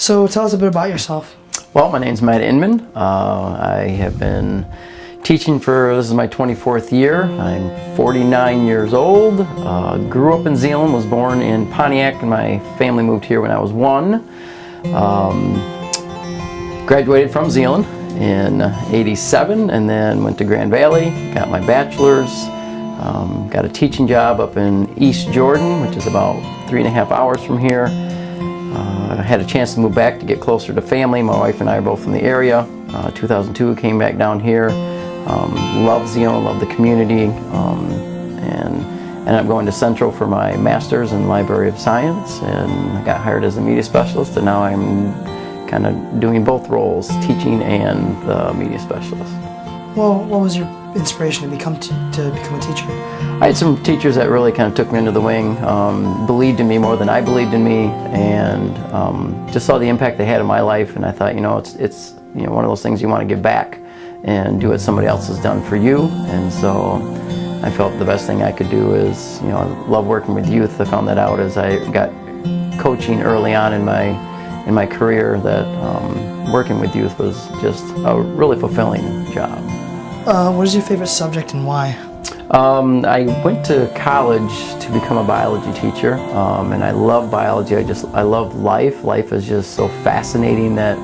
So tell us a bit about yourself. Well, my name's Inman. I have been teaching this is my 24th year. I'm 49 years old. Grew up in Zeeland, was born in Pontiac, and my family moved here when I was 1. Graduated from Zeeland in '87 and then went to Grand Valley, got my bachelor's, got a teaching job up in East Jordan, which is about 3.5 hours from here. I had a chance to move back to get closer to family. My wife and I are both from the area. 2002 came back down here. Love Zeeland, love the community, and ended up going to Central for my master's in Library of Science, and I got hired as a media specialist, and now I'm kind of doing both roles, teaching and the media specialist. Well, what was your inspiration to become a teacher? I had some teachers that really kind of took me under the wing, believed in me more than I believed in me, and just saw the impact they had in my life. And I thought, it's one of those things you want to give back and do what somebody else has done for you. And so I felt the best thing I could do is, I love working with youth. I found that out as I got coaching early on in my career, that working with youth was just a really fulfilling job. What is your favorite subject and why? I went to college to become a biology teacher, and I love biology. I love life. Life is just so fascinating that,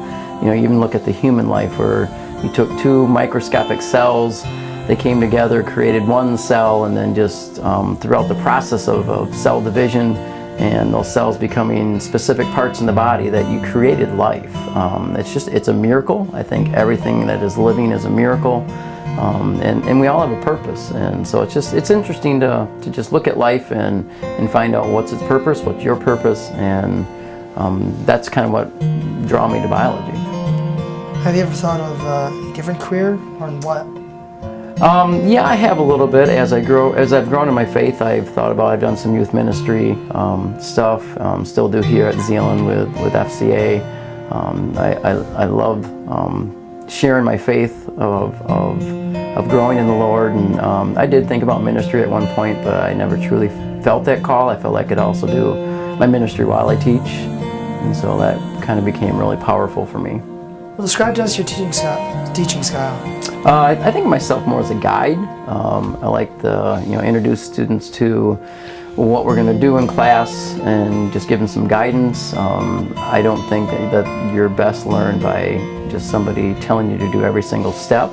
you even look at the human life where you took 2 microscopic cells, they came together, created one cell, and then just throughout the process of cell division and those cells becoming specific parts in the body, that you created life. It's a miracle. I think everything that is living is a miracle. And we all have a purpose, and so it's interesting to just look at life and find out what's its purpose, what's your purpose, and that's kind of what drew me to biology. Have you ever thought of a different career, or in what? Yeah, I have a little bit. As I've grown in my faith, I've done some youth ministry stuff. Still do here at Zeeland with FCA. I love sharing my faith of growing in the Lord, and I did think about ministry at one point, but I never truly felt that call. I felt I could also do my ministry while I teach, and so that kind of became really powerful for me. Well, describe to us your teaching style. I think of myself more as a guide. I like to introduce students to what we're going to do in class and just give them some guidance. I don't think that you're best learned by just somebody telling you to do every single step.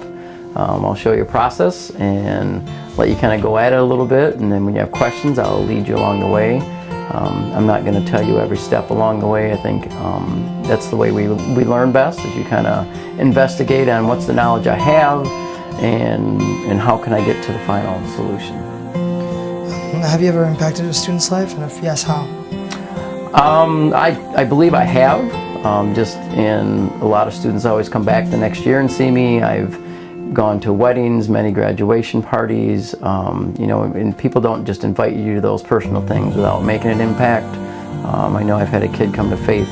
I'll show you a process and let you kind of go at it a little bit, and then when you have questions, I'll lead you along the way. I'm not going to tell you every step along the way. I think that's the way we learn best, is you kind of investigate on what's the knowledge I have and how can I get to the final solution. Have you ever impacted a student's life, and if yes, how? I believe I have. Just in a lot of students always come back the next year and see me. I've gone to weddings, many graduation parties, and people don't just invite you to those personal things without making an impact. I know I've had a kid come to faith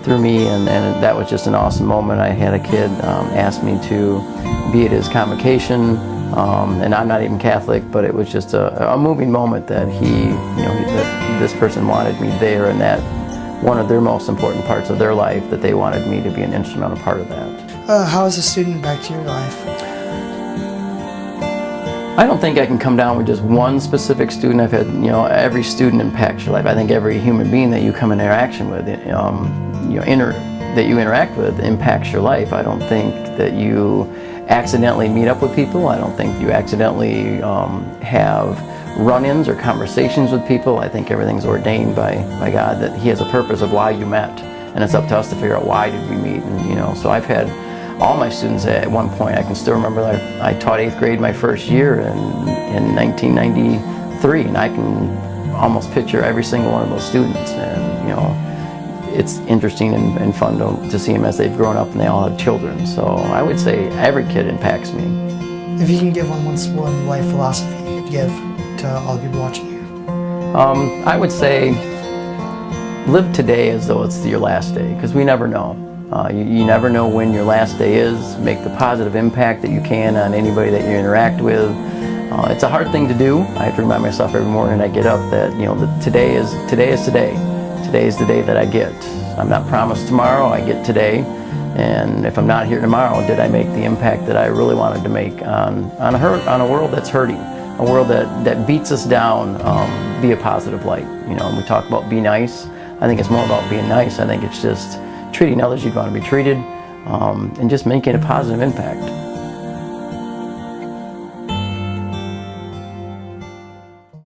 through me, and that was just an awesome moment. I had a kid ask me to be at his convocation, and I'm not even Catholic, but it was just a moving moment that that this person wanted me there, and that one of their most important parts of their life, that they wanted me to be an instrumental part of that. How has a student impacted your life? I don't think I can come down with just one specific student. I've had, every student impacts your life. I think every human being that you come in interaction with, that you interact with, impacts your life. I don't think that you accidentally meet up with people. I don't think you accidentally have run-ins or conversations with people. I think everything's ordained by God, that He has a purpose of why you met, and it's up to us to figure out why did we meet. And so I've had all my students at one point. I can still remember that I taught 8th grade my first year in 1993, and I can almost picture every single one of those students. And it's interesting and fun to see them as they've grown up and they all have children. So I would say every kid impacts me. If you can give one life philosophy you could give to all the people watching you. I would say live today as though it's your last day, because we never know. You never know when your last day is. Make the positive impact that you can on anybody that you interact with. It's a hard thing to do. I have to remind myself every morning I get up that that today is today. Today is the day that I get. I'm not promised tomorrow, I get today. And if I'm not here tomorrow, did I make the impact that I really wanted to make on a world that's hurting, a world that beats us down? Be a positive light. You know, when we talk about be nice, I think it's more about being nice. I think it's just treating others you'd want to be treated, and just making a positive impact.